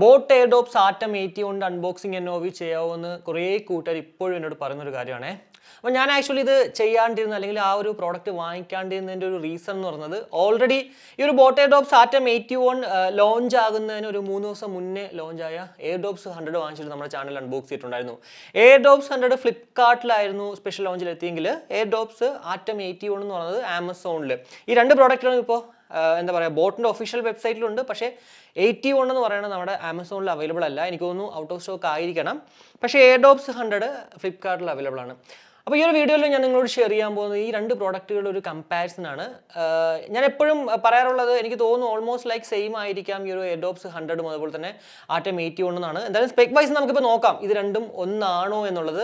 Boat Airdopes atom 80 കൊണ്ട് unboxing എന്നോവി ചെയ്യാവുന്ന കുറേ കൂട്ടർ ഇപ്പോഴും എന്നോട് പറയുന്നൊരു കാര്യമാണ്. അപ്പോൾ ഞാൻ ആക്ച്വലി ഇത് ചെയ്യാണ്ടിരുന്ന അല്ലെങ്കിൽ ആ ഒരു പ്രോഡക്റ്റ് വാങ്ങിക്കാണ്ടിരുന്നതിൻ്റെ ഒരു റീസൺ എന്ന് പറയുന്നത് ഓൾറെഡി ഈ ഒരു ബോട്ട് എയർഡോപ്സ് ആറ്റം 81 ലോഞ്ച് ആകുന്നതിന് ഒരു 3 ദിവസം മുന്നേ ലോഞ്ചായ എയർഡോപ്സ് 100 വാങ്ങിച്ചിട്ട് നമ്മുടെ ചാനൽ അൺബോക്സ് ചെയ്തിട്ടുണ്ടായിരുന്നു. എയർഡോപ്സ് 100 ഫ്ലിപ്കാർട്ടിലായിരുന്നു സ്പെഷ്യൽ ലോഞ്ചിൽ എത്തിയെങ്കിൽ എയർഡോപ്സ് ആറ്റം 81 എന്ന് പറയുന്നത് ആമസോണിൽ. ഈ രണ്ട് പ്രോഡക്റ്റുകളും ഇപ്പോൾ എന്താ പറയുക ബോട്ടിൻ്റെ ഒഫീഷ്യൽ വെബ്സൈറ്റിലുണ്ട്. പക്ഷേ 81 എന്ന് പറയുന്നത് നമ്മുടെ ആമസോണിൽ അവൈലബിൾ അല്ല. എനിക്ക് തോന്നുന്നു ഔട്ട് ഓഫ് സ്റ്റോക്ക് ആയിരിക്കണം. പക്ഷേ എയർഡോപ്സ് 100 ഫ്ലിപ്കാർട്ടിൽ അവൈലബിൾ ആണ്. അപ്പോൾ ഈ ഒരു വീഡിയോയിൽ ഞാൻ നിങ്ങളോട് ഷെയർ ചെയ്യാൻ പോകുന്നത് ഈ രണ്ട് പ്രോഡക്റ്റുകളുടെ ഒരു കമ്പാരിസൺ ആണ്. ഞാൻ എപ്പോഴും പറയാറുള്ളത് എനിക്ക് തോന്നുന്നു ഓൾമോസ്റ്റ് ലൈക്ക് സെയിം ആയിരിക്കാം ഈ ഒരു എയർഡോപ്സ് 100 അതുപോലെ തന്നെ ആറ്റം 81 എന്നാണ്. എന്തായാലും സ്പെക് വൈസ് നമുക്കിപ്പോൾ നോക്കാം ഇത് രണ്ടും ഒന്നാണോ എന്നുള്ളത്.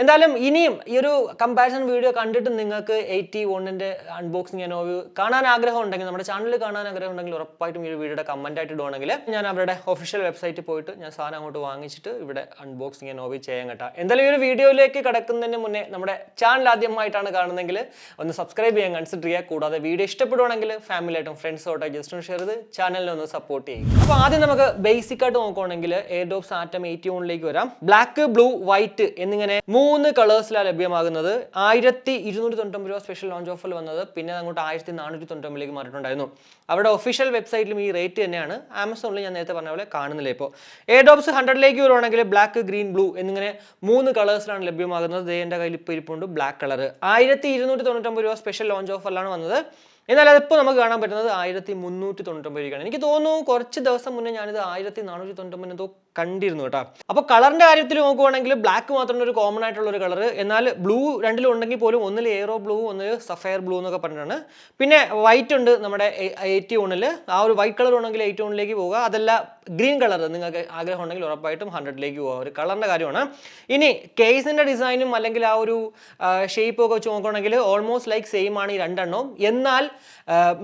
എന്തായാലും ഇനിയും ഈ ഒരു കമ്പാരിസൺ വീഡിയോ കണ്ടിട്ട് നിങ്ങൾക്ക് 81ൻ്റെ അൺബോക്സിംഗ് എന്നോവി കാണാൻ ആഗ്രഹം ഉണ്ടെങ്കിൽ നമ്മുടെ ചാനലിൽ കാണാൻ ആഗ്രഹം ഉണ്ടെങ്കിൽ ഉറപ്പായിട്ടും ഈ ഒരു വീഡിയോയുടെ കമൻ്റ് ആയിട്ട് ഇടുവാണെങ്കിൽ ഞാൻ അവരുടെ ഒഫീഷ്യൽ വെബ്സൈറ്റിൽ പോയിട്ട് ഞാൻ സാധനം അങ്ങോട്ട് വാങ്ങിച്ചിട്ട് ഇവിടെ അൺബോക്സിംഗ് എന്നോവി ചെയ്യാൻ കേട്ടോ. എന്തായാലും ഈ ഒരു വീഡിയോയിലേക്ക് കിടക്കുന്നതിന് മുന്നേ നമ്മുടെ ചാനൽ ആദ്യമായിട്ടാണ് കാണുന്നതെങ്കിൽ ഒന്ന് സബ്സ്ക്രൈബ് ചെയ്യാൻ കൺസിഡർ ചെയ്യുക. കൂടാതെ വീഡിയോ ഇഷ്ടപ്പെടുവാണെങ്കിൽ ഫാമിലിയായിട്ടും ഫ്രണ്ട്സോട്ടോ ജസ്റ്റ് ഒന്ന് ഷെയർ ചെയ്ത് ചാനലിനെ ഒന്ന് സപ്പോർട്ട് ചെയ്യും. അപ്പോൾ ആദ്യം നമുക്ക് ബേസിക് ആയിട്ട് നോക്കുകയാണെങ്കിൽ എയർഡോപ്സ് ആറ്റം 81ലേക്ക് വരാം. ബ്ലാക്ക്, ബ്ലൂ, വൈറ്റ് എന്നിങ്ങനെ 3 കളേഴ്സിലാണ് ലഭ്യമാകുന്നത്. 1299 രൂപ സ്പെഷ്യൽ ലോഞ്ച് ഓഫറിൽ വന്നത്. പിന്നെ അങ്ങോട്ട് 1499 മാറിയിട്ടുണ്ടായിരുന്നു. അവരുടെ ഒഫീഷ്യൽ വെബ്സൈറ്റിലും ഈ റേറ്റ് തന്നെയാണ്. ആമസോണിൽ ഞാൻ നേരത്തെ പറഞ്ഞ പോലെ കാണുന്നില്ല. ഇപ്പോൾ എയർഡോപ്സ് 100ലേക്ക് വരുവാണെങ്കിൽ ബ്ലാക്ക്, ഗ്രീൻ, ബ്ലൂ എന്നിങ്ങനെ 3 കളേഴ്സിലാണ് ലഭ്യമാകുന്നത്. എൻ്റെ കയ്യിൽ ഇപ്പോൾ ഇരിപ്പുണ്ട് ബ്ലാക്ക് കളർ. 1299 രൂപ സ്പെഷ്യൽ ലോഞ്ച് ഓഫറിലാണ് വന്നത്. എന്നാൽ അതിപ്പോൾ നമുക്ക് കാണാൻ പറ്റുന്നത് 1399 രൂപയാണ്. എനിക്ക് തോന്നുന്നു കുറച്ച് ദിവസം മുന്നേ ഞാനിത് 1499 എന്തോ കണ്ടിരുന്നു കേട്ടോ. അപ്പോൾ കളറിൻ്റെ കാര്യത്തിൽ നോക്കുവാണെങ്കിൽ ബ്ലാക്ക് മാത്രമാണ് ഒരു കോമൺ ആയിട്ടുള്ള ഒരു കളർ. എന്നാൽ ബ്ലൂ രണ്ടിലും ഉണ്ടെങ്കിൽ പോലും ഒന്നിൽ എയറോ ബ്ലൂ, ഒന്നിൽ സഫയർ ബ്ലൂ എന്നൊക്കെ പറഞ്ഞിട്ടാണ്. പിന്നെ വൈറ്റ് ഉണ്ട് നമ്മുടെ 81ൽ. ആ ഒരു വൈറ്റ് കളർ ഉണ്ടെങ്കിൽ 81ലേക്ക് പോവുക. അതല്ല ഗ്രീൻ കളർ നിങ്ങൾക്ക് ആഗ്രഹം ഉണ്ടെങ്കിൽ ഉറപ്പായിട്ടും 100ലേക്ക് പോവുക. ഒരു കളറിൻ്റെ കാര്യമാണ്. ഇനി കേസിൻ്റെ ഡിസൈനും അല്ലെങ്കിൽ ആ ഒരു ഷേപ്പും ഒക്കെ വെച്ച് നോക്കുകയാണെങ്കിൽ ഓൾമോസ്റ്റ് ലൈക്ക് സെയിം ആണ് ഈ രണ്ടെണ്ണവും. എന്നാൽ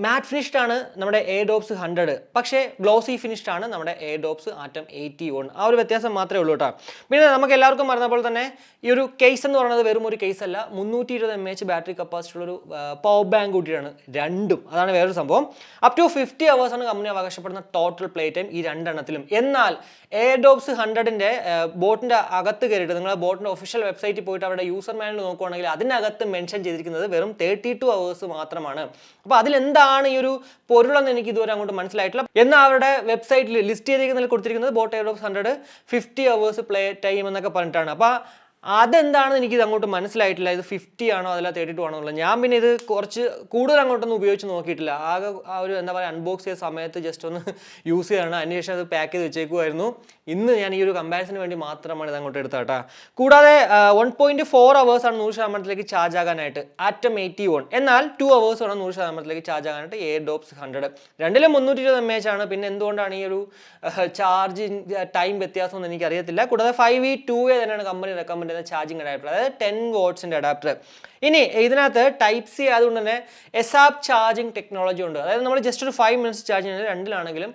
മാറ്റ് ഫിനിഷ്ഡ് ആണ് നമ്മുടെ എയർഡോപ്സ് 100, പക്ഷേ ഗ്ലോസി ഫിനിഷ്ഡ് ആണ് നമ്മുടെ എയർഡോപ്സ് ആറ്റം 81. ആ ഒരു വ്യത്യാസം മാത്രമേ ഉള്ളൂ കേട്ടോ. പിന്നെ നമുക്ക് എല്ലാവർക്കും പറഞ്ഞ പോലെ തന്നെ ഈ ഒരു കേസ് എന്ന് പറയുന്നത് വെറും ഒരു കേസ് അല്ല, 320 mAh ബാറ്ററി കപ്പാസിറ്റി ഉള്ളൊരു പവർ ബാങ്ക് കൂട്ടിയാണ് രണ്ടും. അതാണ് വേറൊരു സംഭവം. അപ് ടു 50 hours ആണ് കമ്പനി അവകാശപ്പെടുന്ന ടോട്ടൽ പ്ലേ ടൈം ഈ രണ്ടെണ്ണത്തിലും. എന്നാൽ എയർഡോപ്സ് 100ൻ്റെ ബോട്ടിൻ്റെ അകത്ത് കയറിയിട്ട് നിങ്ങൾ ബോട്ടിൻ്റെ ഒഫീഷ്യൽ വെബ്സൈറ്റിൽ പോയിട്ട് അവരുടെ യൂസർ മാനുവൽ നോക്കുകയാണെങ്കിൽ അതിനകത്ത് മെൻഷൻ ചെയ്തിരിക്കുന്നത് വെറും 32 hours മാത്രമാണ്. അപ്പോൾ അതിലെന്താണ് ഈ ഒരു പൊരുളെന്ന് എനിക്ക് ഇതുവരെ അങ്ങോട്ട് മനസ്സിലായിട്ടില്ല. എന്നാൽ അവരുടെ വെബ്സൈറ്റിൽ ലിസ്റ്റ് ചെയ്തിരിക്കുന്നതിൽ കൊടുത്തിരിക്കുന്നത് boat Airdopes 100 50 hours play time എന്നൊക്കെ പറഞ്ഞിട്ടാണ്. അപ്പോൾ അതെന്താണെന്ന് എനിക്കിത് അങ്ങോട്ട് മനസ്സിലായിട്ടില്ല. ഇത് 50 ആണോ അതല്ല 32 ആണോ എന്നുള്ളത്. ഞാൻ പിന്നെ ഇത് കുറച്ച് കൂടുതൽ അങ്ങോട്ടൊന്നും ഉപയോഗിച്ച് നോക്കിയിട്ടില്ല. ആകെ ആ ഒരു എന്താ പറയുക അൺബോക്സ് ചെയ്ത സമയത്ത് ജസ്റ്റ് ഒന്ന് യൂസ് ചെയ്താണ്. അതിനുശേഷം അത് പാക്ക് ചെയ്ത് വെച്ചേക്കുമായിരുന്നു. ഇന്ന് ഞാൻ ഈ ഒരു കമ്പാരിസന് വേണ്ടി മാത്രമാണ് ഇത് അങ്ങോട്ട് എടുത്തത് കേട്ടോ. കൂടാതെ 1.4 hours ആണ് 100% ചാർജ് ആകാനായിട്ട് ആറ്റം 81. എന്നാൽ 2 hours ആണ് 100% ചാർജ് ആകാനായിട്ട് എയർഡോപ്സ് 100. രണ്ടിലും 320 mAh ആണ്. പിന്നെ എന്തുകൊണ്ടാണ് ഈ ഒരു ചാർജ് ടൈം വ്യത്യാസം എന്ന് എനിക്കറിയത്തില്ല. കൂടാതെ 5V2A തന്നെയാണ് കമ്പനി റെക്കമെൻഡ് ചാർജിങ് അഡാപ്റ്റർ, അതായത് 10 watts അഡാപ്റ്റർ. ഇനി ഇതിനകത്ത് ടൈപ്പ് സി ആയതുകൊണ്ട് തന്നെ എസാപ്പ് ചാർജിങ് ടെക്നോളജി ഉണ്ട്. അതായത് നമ്മൾ ജസ്റ്റ് ഒരു 5 minutes ചാർജ് ചെയ്യുന്നത് രണ്ടിലാണെങ്കിലും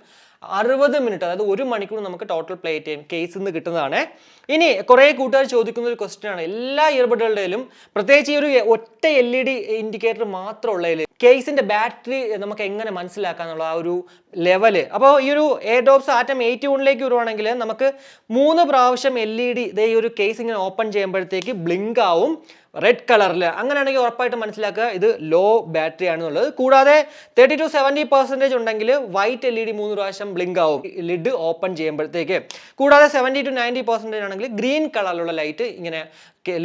60 minutes, അതായത് 1 മണിക്കൂർ നമുക്ക് ടോട്ടൽ പ്ലേ ടൈം കേസിൽ നിന്ന് കിട്ടുന്നതാണ്. ഇനി കുറേ കൂട്ടുകാർ ചോദിക്കുന്ന ഒരു ക്വസ്റ്റ്യൻ ആണ് എല്ലാ ഇയർബഡുകളുടെയിലും, പ്രത്യേകിച്ച് ഈ ഒരു ഒറ്റ LED ഇൻഡിക്കേറ്റർ മാത്രമുള്ളതിൽ കേസിൻ്റെ ബാറ്ററി നമുക്ക് എങ്ങനെ മനസ്സിലാക്കാന്നുള്ള ആ ഒരു ലെവല്. അപ്പോൾ ഈ ഒരു എയർഡോപ്സ് ആറ്റം 81ലേക്ക് വരുവാണെങ്കിൽ നമുക്ക് 3 പ്രാവശ്യം LED ഇതേ ഈ ഒരു കേസ് ഇങ്ങനെ ഓപ്പൺ ചെയ്യുമ്പോഴത്തേക്ക് ബ്ലിങ്ക് ആവും റെഡ് കളറിൽ. അങ്ങനെയാണെങ്കിൽ ഉറപ്പായിട്ട് മനസ്സിലാക്കുക ഇത് ലോ ബാറ്ററി ആണെന്നുള്ളത്. കൂടാതെ 30 to 70% ഉണ്ടെങ്കിൽ വൈറ്റ് LED 3 പ്രാവശ്യം ബ്ലിങ്ക് ആവും ലിഡ് ഓപ്പൺ ചെയ്യുമ്പോഴത്തേക്ക്. കൂടാതെ 70 to 90% ആണെങ്കിൽ ഗ്രീൻ കളറിലുള്ള ലൈറ്റ് ഇങ്ങനെ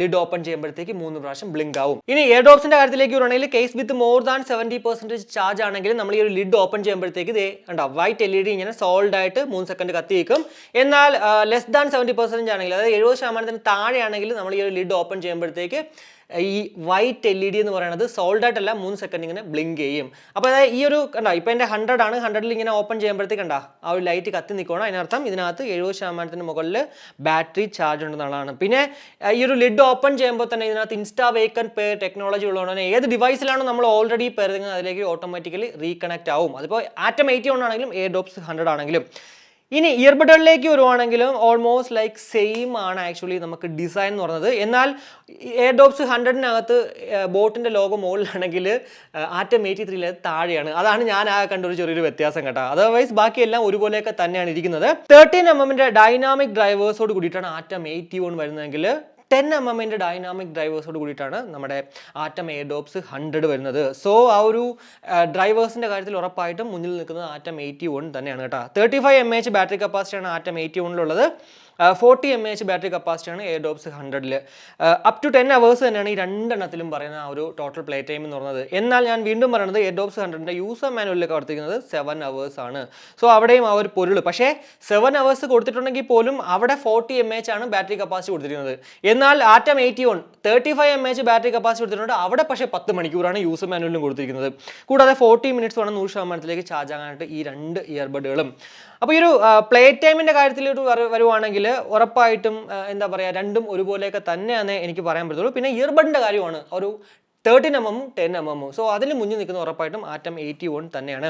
ലിഡ് ഓപ്പൺ ചെയ്യുമ്പോഴത്തേക്ക് 3 പ്രാവശ്യം ബ്ലിങ്ക് ആവും. ഇനി എയർഡോപ്സിന്റെ കാര്യത്തിലേക്ക് വരുവാണെങ്കിൽ case with more than 70% charge ആണെങ്കിൽ നമ്മൾ ഈ ഒരു ലിഡ് ഓപ്പൺ ചെയ്യുമ്പോഴത്തേക്ക് ഇതേ കണ്ടോ വൈറ്റ് LED ഇങ്ങനെ സോൾഡ് ആയിട്ട് 3 സെക്കൻഡ് കത്തി വയ്ക്കും. എന്നാൽ ലെസ് ദാൻ 70% ആണെങ്കിൽ, അതായത് 70% താഴെയാണെങ്കിൽ നമ്മൾ ഈ ഒരു ലിഡ് ഓപ്പൺ ചെയ്യുമ്പോഴത്തേക്ക് ഈ വൈറ്റ് LED എന്ന് പറയുന്നത് സോൾഡ് ആയിട്ടല്ല 3 സെക്കൻഡ് ഇങ്ങനെ ബ്ലിങ്ക് ചെയ്യും. അപ്പോൾ അതായത് ഈ ഒരു കണ്ടോ ഇപ്പോൾ എൻ്റെ 100 ആണ്, 100ൽ ഇങ്ങനെ ഓപ്പൺ ചെയ്യുമ്പോഴത്തേക്ക് കണ്ടോ ആ ഒരു ലൈറ്റ് കത്തി നിൽക്കണം. അതിനർത്ഥം ഇതിനകത്ത് 70% മുകളിൽ ബാറ്ററി ചാർജ് ഉണ്ടെന്നുള്ളതാണ്. പിന്നെ ഈ ഒരു ലിഡ് ഓപ്പൺ ചെയ്യുമ്പോൾ തന്നെ ഇതിനകത്ത് ഇൻസ്റ്റാ വേക്കൻ പെയർ ടെക്നോളജി ഉള്ളതുകൊണ്ട് തന്നെ ഏത് ഡിവൈസിലാണോ നമ്മൾ ഓൾറെഡി പെയറിങ് അതിലേക്ക് ഓട്ടോമാറ്റിക്കലി റീകണക്ട് ആവും. അതിപ്പോൾ ആറ്റം 81 ആണെങ്കിലും എയർഡോപ്സ് 100 ആണെങ്കിലും. ഇനി ഇയർബഡുകളിലേക്ക് വരുവാണെങ്കിലും ഓൾമോസ്റ്റ് ലൈക്ക് സെയിം ആണ് ആക്ച്വലി നമുക്ക് ഡിസൈൻ എന്ന് പറയുന്നത്. എന്നാൽ എയർഡോപ്സ് 100-നകത്ത് ബോട്ടിൻ്റെ ലോഗോ മുകളിലാണെങ്കിൽ ആറ്റം 83 താഴെയാണ്. അതാണ് ഞാൻ കണ്ടൊരു ചെറിയൊരു വ്യത്യാസം കേട്ടോ. അതർവൈസ് ബാക്കിയെല്ലാം ഒരുപോലെയൊക്കെ തന്നെയാണ് ഇരിക്കുന്നത്. 13mm ഡൈനാമിക് ഡ്രൈവേഴ്സോട് കൂടിയിട്ടാണ് ആറ്റം 81 വരുന്നതെങ്കിൽ 10mm ഡൈനാമിക് ഡ്രൈവേഴ്സോട് കൂടിയിട്ടാണ് നമ്മുടെ ആറ്റം എയർഡോപ്സ് 100 വരുന്നത്. സോ ആ ഒരു ഡ്രൈവേഴ്സിൻ്റെ കാര്യത്തിൽ ഉറപ്പായിട്ടും മുന്നിൽ നിൽക്കുന്നത് ആറ്റം 81 തന്നെയാണ് കേട്ടോ. 35mAh ബാറ്ററി കപ്പാസിറ്റിയാണ് ആറ്റം 81-ലുള്ളത്. 40mAh ബാറ്ററി കപ്പാസിറ്റിയാണ് എയർഡോപ്സ് 100-ൽ. അപ് ടു 10 hours തന്നെയാണ് ഈ രണ്ടെണ്ണത്തിലും പറയുന്ന ആ ഒരു ടോട്ടൽ പ്ലേ ടൈം എന്ന് പറയുന്നത്. എന്നാൽ ഞാൻ വീണ്ടും പറയുന്നത് എയർഡോപ്സ് 100-ൻ്റെ യൂസർ മാനുവലിലേക്ക് കൊടുത്തിരിക്കുന്നത് 7 hours ആണ്. സോ അവിടെയും ആ ഒരു പൊരുൾ. പക്ഷേ 7 hours കൊടുത്തിട്ടുണ്ടെങ്കിൽ പോലും അവിടെ 40mAh ആണ് ബാറ്ററി കപ്പാസിറ്റി കൊടുത്തിരിക്കുന്നത്. എന്നാൽ ആറ്റം 81 35mAh ബാറ്ററി കപ്പാസിറ്റി കൊടുത്തിട്ടുണ്ട്. അവിടെ പക്ഷേ 10 മണിക്കൂറാണ് യൂസർ മാനുവലിലും കൊടുത്തിരിക്കുന്നത്. കൂടാതെ 40 minutes വേണം 100% ചാർജ് ആകാനായിട്ട് ഈ രണ്ട് ഇയർബഡുകളും. അപ്പോൾ ഈ ഒരു പ്ലേ ടൈമിൻ്റെ കാര്യത്തിൽ വരുവാണെങ്കിൽ ഉറപ്പായിട്ടും എന്താ പറയുക, രണ്ടും ഒരുപോലെയൊക്കെ തന്നെയാണ് എനിക്ക് പറയാൻ പറ്റത്തുള്ളൂ. പിന്നെ ഇയർബഡിൻ്റെ കാര്യമാണ് ഒരു 13mm 10mm. സോ അതിന് മുന്നിൽ നിൽക്കുന്ന ഉറപ്പായിട്ടും ആറ്റം 81 തന്നെയാണ്.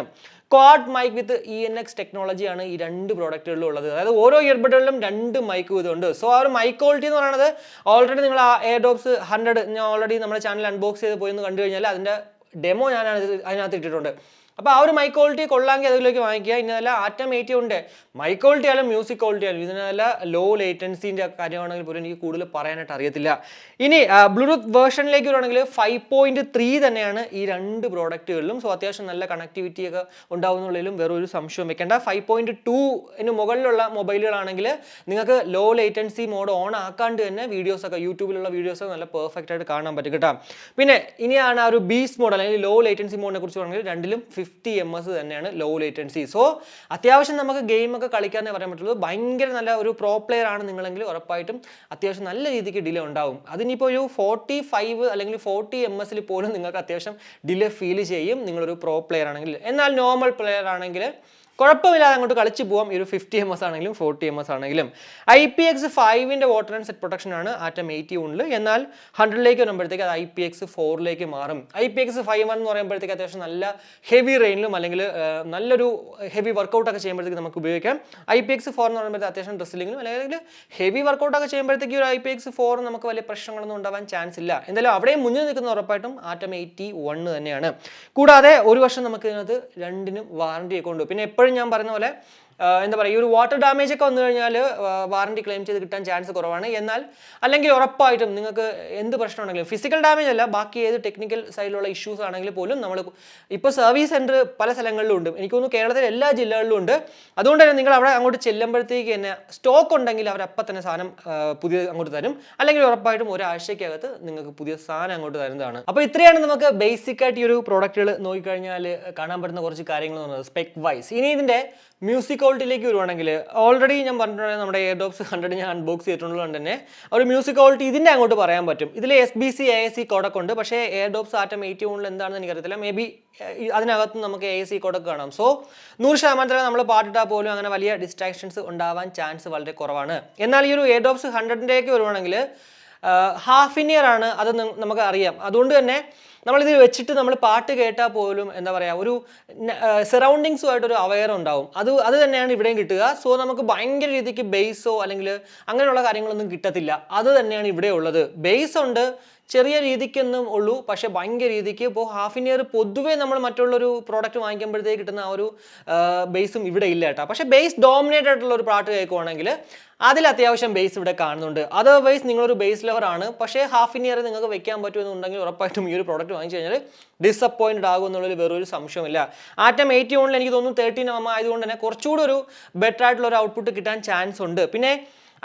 ക്വാഡ് മൈക്ക് വിത്ത് ENX ടെക്നോളജിയാണ് ഈ രണ്ട് പ്രോഡക്റ്റുകളിലും ഉള്ളത്. അതായത് ഓരോ ഇയർബഡുകളിലും 2 മൈക്ക് ഇതുണ്ട്. സോ ആ ഒരു മൈക്ക് ക്വാളിറ്റി എന്ന് പറയുന്നത് ഓൾറെഡി നിങ്ങൾ ആ എയർഡോപ്സ് 100 ഞാൻ ഓൾറെഡി നമ്മുടെ ചാനൽ അൺബോക്സ് ചെയ്ത് പോയി എന്ന് കണ്ടു കഴിഞ്ഞാൽ അതിൻ്റെ ഡെമോ ഞാൻ അതിനകത്ത് ഇട്ടിട്ടുണ്ട്. അപ്പോൾ ആ ഒരു മൈക്ക് ക്വാളിറ്റി കൊള്ളാമെങ്കിൽ അതിലേക്ക് വാങ്ങിക്കുക. ഇനി നല്ല ആറ്റം 81 മൈക്ക് ക്വാളിറ്റി ആയാലും മ്യൂസിക് ക്വാളിറ്റി ആയാലും ഇതിന് നല്ല ലോ ലേറ്റൻസിൻ്റെ കാര്യമാണെങ്കിൽ പോലും എനിക്ക് കൂടുതൽ പറയാനായിട്ട് അറിയത്തില്ല. ഇനി ബ്ലൂടൂത്ത് വേർഷനിലേക്ക് വരുവാണെങ്കിൽ 5.3 തന്നെയാണ് ഈ രണ്ട് പ്രോഡക്റ്റുകളിലും. സോ അത്യാവശ്യം നല്ല കണക്ടിവിറ്റി ഒക്കെ ഉണ്ടാവുന്നുള്ളതിലും വേറൊരു സംശയം വെക്കേണ്ട. 5.2 മുകളിലുള്ള മൊബൈലുകളാണെങ്കിൽ നിങ്ങൾക്ക് ലോ ലേറ്റൻസി മോഡ് ഓൺ ആക്കാണ്ട് തന്നെ വീഡിയോസൊക്കെ യൂട്യൂബിലുള്ള വീഡിയോസൊക്കെ നല്ല പെർഫെക്റ്റ് ആയിട്ട് കാണാൻ പറ്റും കേട്ടോ. പിന്നെ ഇനിയാണ് ആ ഒരു ബീസ്റ്റ് മോഡ് അല്ലെങ്കിൽ ലോ ലേറ്റൻസി മോഡിനെ കുറിച്ച് പറഞ്ഞാൽ രണ്ടിലും 50ms തന്നെയാണ് ലോ ലേറ്റൻസി. സോ അത്യാവശ്യം നമുക്ക് ഗെയിമൊക്കെ കളിക്കാനേ പറയാൻ പറ്റുള്ളൂ. ഭയങ്കര നല്ല ഒരു പ്രോ പ്ലെയർ ആണ് നിങ്ങളെങ്കിൽ ഉറപ്പായിട്ടും അത്യാവശ്യം നല്ല രീതിക്ക് ഡിലേ ഉണ്ടാവും. അതിനിപ്പോൾ ഒരു 45 അല്ലെങ്കിൽ 40ms പോലും നിങ്ങൾക്ക് അത്യാവശ്യം ഡിലേ ഫീൽ ചെയ്യും നിങ്ങളൊരു പ്രോ പ്ലെയർ ആണെങ്കിൽ. എന്നാൽ നോർമൽ പ്ലെയർ ആണെങ്കിൽ കുഴപ്പമില്ലാതെ അങ്ങോട്ട് കളിച്ച് പോകാം. ഈ ഒരു 50ms ആണെങ്കിലും 40ms ആണെങ്കിലും. IPX5 water and set protection ആണ് ആറ്റം 81-ൽ. എന്നാൽ 100-ലേക്ക് വരുമ്പോഴത്തേക്ക് അത് IPX4-ലേക്ക് മാറും. IPX5 എന്ന് പറയുമ്പോഴത്തേക്ക് അത്യാവശ്യം നല്ല ഹെവി റെയിനിലും അല്ലെങ്കിൽ നല്ലൊരു ഹെവി വർക്കൗട്ടൊക്കെ ചെയ്യുമ്പോഴത്തേക്ക് നമുക്ക് ഉപയോഗിക്കാം. IPX4 എന്ന് പറയുമ്പോഴത്തേക്ക് അത്യാവശ്യം ഡ്രസ്സിലിങ്ങിലും അല്ലെങ്കിൽ ഹെവി വർക്കൗട്ടൊക്കെ ചെയ്യുമ്പോഴത്തേക്ക് ഒരു IPX4 നമുക്ക് വലിയ പ്രശ്നങ്ങളൊന്നും ഉണ്ടാവാൻ ചാൻസ് ഇല്ല. എന്തായാലും അവിടെയും മുന്നിൽ നിൽക്കുന്ന ഉറപ്പായിട്ടും ആറ്റം 81 തന്നെയാണ്. കൂടാതെ 1 വർഷം നമുക്ക് ഇതിനകത്ത് രണ്ടിനും വാറണ്ടി ഒക്കെ ഉണ്ട്. പിന്നെ എപ്പോഴും ഞാൻ പറയുന്ന പോലെ എന്താ പറയുക, ഈ ഒരു വാട്ടർ ഡാമേജ് ഒക്കെ വന്നു കഴിഞ്ഞാൽ വാറണ്ടി ക്ലെയിം ചെയ്ത് കിട്ടാൻ ചാൻസ് കുറവാണ്. എന്നാൽ അല്ലെങ്കിൽ ഉറപ്പായിട്ടും നിങ്ങൾക്ക് എന്ത് പ്രശ്നമുണ്ടെങ്കിലും ഫിസിക്കൽ ഡാമേജ് അല്ല, ബാക്കി ഏത് ടെക്നിക്കൽ സൈഡിലുള്ള ഇഷ്യൂസ് ആണെങ്കിൽ പോലും നമ്മൾ ഇപ്പോൾ സർവീസ് സെൻറ്റർ പല സ്ഥലങ്ങളിലും ഉണ്ട്. എനിക്ക് തോന്നുന്നു കേരളത്തിലെ എല്ലാ ജില്ലകളിലും ഉണ്ട്. അതുകൊണ്ട് തന്നെ നിങ്ങൾ അവിടെ അങ്ങോട്ട് ചെല്ലുമ്പോഴത്തേക്ക് തന്നെ സ്റ്റോക്ക് ഉണ്ടെങ്കിൽ അവരപ്പം തന്നെ സാധനം പുതിയ അങ്ങോട്ട് തരും. അല്ലെങ്കിൽ ഉറപ്പായിട്ടും ഒരാഴ്ചക്കകത്ത് നിങ്ങൾക്ക് പുതിയ സാധനം അങ്ങോട്ട് തരുന്നതാണ്. അപ്പോൾ ഇത്രയാണ് നമുക്ക് ബേസിക് ആയിട്ട് ഈ ഒരു പ്രോഡക്റ്റുകൾ നോക്കിക്കഴിഞ്ഞാൽ കാണാൻ പറ്റുന്ന കുറച്ച് കാര്യങ്ങൾ എന്ന് പറയുന്നത് സ്പെക് വൈസ്. ഇനി ഇതിൻ്റെ മ്യൂസിക് ക്വാളിറ്റിയിലേക്ക് വരുവാണെങ്കിൽ ഓൾറെഡി ഞാൻ പറഞ്ഞിട്ടുണ്ടെങ്കിൽ നമ്മുടെ എയർഡോപ്സ് 100 ഞാൻ അൺബോക്സ് ചെയ്തിട്ടുള്ളതുകൊണ്ട് തന്നെ ഒരു മ്യൂസിക് ക്വാളിറ്റി ഇതിൻ്റെ അങ്ങോട്ട് പറയാൻ പറ്റും. ഇതിൽ SBC AAC കോഡൊക്കെ ഉണ്ട്. പക്ഷേ എയർഡോപ്സ് ആറ്റം 81-ൽ എന്താണെന്ന് എനിക്കറിയത്തില്ല. മേ ബി അതിനകത്ത് നമുക്ക് AAC കോഡൊക്കെ കാണാം. സോ 100% നമ്മൾ പാട്ടിട്ടാൽ പോലും അങ്ങനെ വലിയ ഡിസ്ട്രാക്ഷൻസ് ഉണ്ടാവാൻ ചാൻസ് വളരെ കുറവാണ്. എന്നാൽ ഈ ഒരു എയർഡോപ്സ് 100-ലേക്ക് വരുവാണെങ്കിൽ ഹാഫ് ഇൻ ഇയർ ആണ്, അത് നമുക്ക് അറിയാം. അതുകൊണ്ട് തന്നെ നമ്മളിത് വെച്ചിട്ട് നമ്മൾ പാട്ട് കേട്ടാൽ പോലും എന്താ പറയുക, ഒരു സറൗണ്ടിങ്സുമായിട്ടൊരു അവെയർ ഉണ്ടാവും. അത് തന്നെയാണ് ഇവിടെയും കിട്ടുക. സോ നമുക്ക് ഭയങ്കര രീതിക്ക് ബേസോ അല്ലെങ്കിൽ അങ്ങനെയുള്ള കാര്യങ്ങളൊന്നും കിട്ടത്തില്ല. അത് തന്നെയാണ് ഇവിടെ ഉള്ളത്. ബേസ് ഉണ്ട്, ചെറിയ രീതിക്കൊന്നും ഉള്ളൂ. പക്ഷേ ഭയങ്കര രീതിക്ക് ഇപ്പോൾ ഹാഫ് ഇൻ ഇയർ പൊതുവേ നമ്മൾ മറ്റുള്ളൊരു പ്രോഡക്റ്റ് വാങ്ങിക്കുമ്പോഴത്തേക്ക് കിട്ടുന്ന ആ ഒരു ബേസും ഇവിടെ ഇല്ല കേട്ടോ. പക്ഷേ ബേസ് ഡോമിനേറ്റ് ആയിട്ടുള്ള ഒരു പാട്ട് കേൾക്കുവാണെങ്കിൽ അതിൽ അത്യാവശ്യം ബേസ് ഇവിടെ കാണുന്നുണ്ട്. അതർവൈസ് നിങ്ങളൊരു ബേസ് ലവർ ആണ്, പക്ഷേ ഹാഫ് ഇൻ ഇയർ നിങ്ങൾക്ക് വെക്കാൻ പറ്റുമെന്നുണ്ടെങ്കിൽ ഉറപ്പായിട്ടും ഈ ഒരു പ്രോഡക്റ്റ് വാങ്ങിച്ചു കഴിഞ്ഞാൽ ഡിസപ്പോയിൻറ്റഡ് ആകും എന്നുള്ളൊരു വേറൊരു സംശയമില്ല. ആറ്റം 81-ൽ എനിക്ക് തോന്നുന്നു 13mm ആയതുകൊണ്ട് തന്നെ കുറച്ചുകൂടി ഒരു ബെറ്റർ ആയിട്ടുള്ള ഒരു ഔട്ട്പുട്ട് കിട്ടാൻ ചാൻസ് ഉണ്ട്. പിന്നെ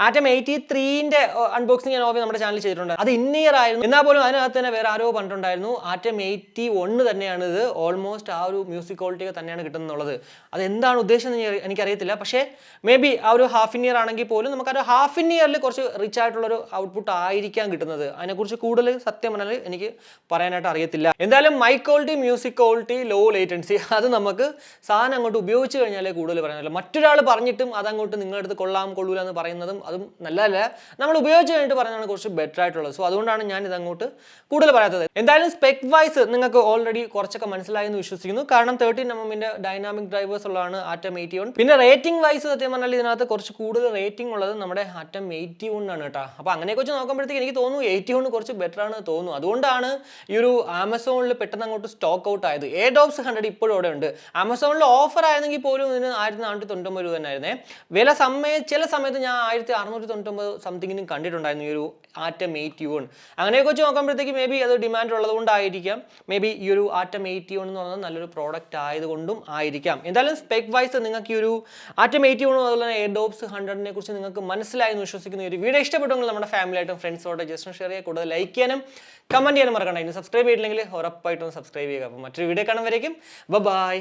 ആറ്റം 83-ന്റെ അൺബോക്സിംഗ് ഞാൻ നമ്മുടെ ചാനൽ ചെയ്തിട്ടുണ്ട്. അത് ഇൻ ഇയർ ആയിരുന്നു. എന്നാൽ പോലും അതിനകത്ത് തന്നെ വേറെ ആരോ പറഞ്ഞിട്ടുണ്ടായിരുന്നു ആറ്റം 81 തന്നെയാണ് ഇത് ഓൾമോസ്റ്റ് ആ ഒരു മ്യൂസിക് ക്വാളിറ്റി ഒക്കെ തന്നെയാണ് കിട്ടുന്നുള്ളത്. അത് എന്താണ് ഉദ്ദേശം എന്ന് എനിക്കറിയത്തില്ല. പക്ഷേ മേ ബി ആ ഒരു ഹാഫ് ഇൻ ഇയർ ആണെങ്കിൽ പോലും നമുക്ക് ആ ഒരു ഹാഫ് ഇൻ ഇയറിൽ കുറച്ച് റിച്ച് ആയിട്ടുള്ളൊരു ഔട്ട്പുട്ട് ആയിരിക്കാൻ കിട്ടുന്നത്. അതിനെക്കുറിച്ച് കൂടുതൽ സത്യം പറഞ്ഞാൽ എനിക്ക് പറയാനായിട്ട് അറിയത്തില്ല. എന്തായാലും mic quality, music quality, low latency അത് നമുക്ക് സാധനം അങ്ങോട്ട് ഉപയോഗിച്ച് കഴിഞ്ഞാലേ കൂടുതൽ പറയാനില്ല. മറ്റൊരാൾ പറഞ്ഞിട്ടും അതങ്ങോട്ട് നിങ്ങളുടെ അടുത്ത് കൊള്ളാം കൊള്ളൂല എന്ന് പറയുന്നതും അതും നല്ലതല്ല, നമ്മൾ ഉപയോഗിച്ച് കഴിഞ്ഞിട്ട് പറയുന്നതാണ് കുറച്ച് ബെറ്റർ ആയിട്ടുള്ളത്. സോ അതുകൊണ്ടാണ് ഞാൻ ഇതങ്ങോട്ട് കൂടുതൽ പറയാത്തത്. എന്തായാലും സ്പെക് വൈസ് നിങ്ങൾക്ക് ഓൾറെഡി കുറച്ചൊക്കെ മനസ്സിലായി എന്ന് വിശ്വസിക്കുന്നു. കാരണം 13mm ഡൈനാമിക് ഡ്രൈവേഴ്സ് ഉള്ളതാണ് ആറ്റം 81. പിന്നെ റേറ്റിംഗ് വൈസ് സത്യം പറഞ്ഞാൽ ഇതിനകത്ത് കുറച്ച് കൂടുതൽ റേറ്റിംഗ് ഉള്ളത് നമ്മുടെ ആറ്റം 81 ആണ് കേട്ടോ. അപ്പോൾ അങ്ങനെയൊക്കെ വെച്ച് നോക്കുമ്പോഴത്തേക്ക് എനിക്ക് തോന്നുന്നു 81 കുറച്ച് ബെറ്റർ ആണ് തോന്നുന്നു. അതുകൊണ്ടാണ് ഈ ഒരു ആമസോണിൽ പെട്ടെന്ന് അങ്ങോട്ട് സ്റ്റോക്ക് ഔട്ട് ആയത്. Airdopes 100 ഇപ്പോഴും അവിടെ ഉണ്ട്. ആമസോണിൽ ഓഫർ ആയിരുന്നെങ്കിൽ പോലും ഇതിന് 1499 രൂപ തന്നെയായിരുന്നേ. വില ചില സമയത്ത് ഞാൻ 1699 സംതിങ്ങിനും കണ്ടിട്ടുണ്ടായിരുന്നു ഈ ഒരു ആറ്റം 81. അങ്ങനെയൊക്കെ വെച്ച് നോക്കുമ്പോഴത്തേക്ക് മേ ബി അത് ഡിമാൻഡ് ഉള്ളത് കൊണ്ടായിരിക്കാം, മേ ബി ഈ ഒരു ആറ്റം 81 എന്ന് പറയുന്നത് നല്ലൊരു പ്രോഡക്റ്റ് ആയതുകൊണ്ടും ആയിരിക്കാം. എന്തായാലും സ്പെക് വൈസ് നിങ്ങൾക്ക് ഈ ഒരു ആറ്റം 81 അതുപോലെ തന്നെ Airdopes 100നെ കുറിച്ച് നിങ്ങൾക്ക് മനസ്സിലായി എന്ന് വിശ്വസിക്കുന്ന ഒരു വീഡിയോ ഇഷ്ടപ്പെട്ടെങ്കിൽ നമ്മുടെ ഫാമിലിയായിട്ടും ഫ്രണ്ട്സോടെ ജസ്റ്റ് ഷെയർ ചെയ്യുക, കൂടുതൽ ലൈക്ക് ചെയ്യാനും കമന്റ് ചെയ്യാനും മറക്കണ്ട. ഇനി സബ്സ്ക്രൈബ് ചെയ്തില്ലെങ്കിൽ ഉറപ്പായിട്ടും സബ്സ്ക്രൈബ് ചെയ്യുക. അപ്പോൾ മറ്റൊരു വീഡിയോ കാണുമ്പോഴേക്കും ബൈ.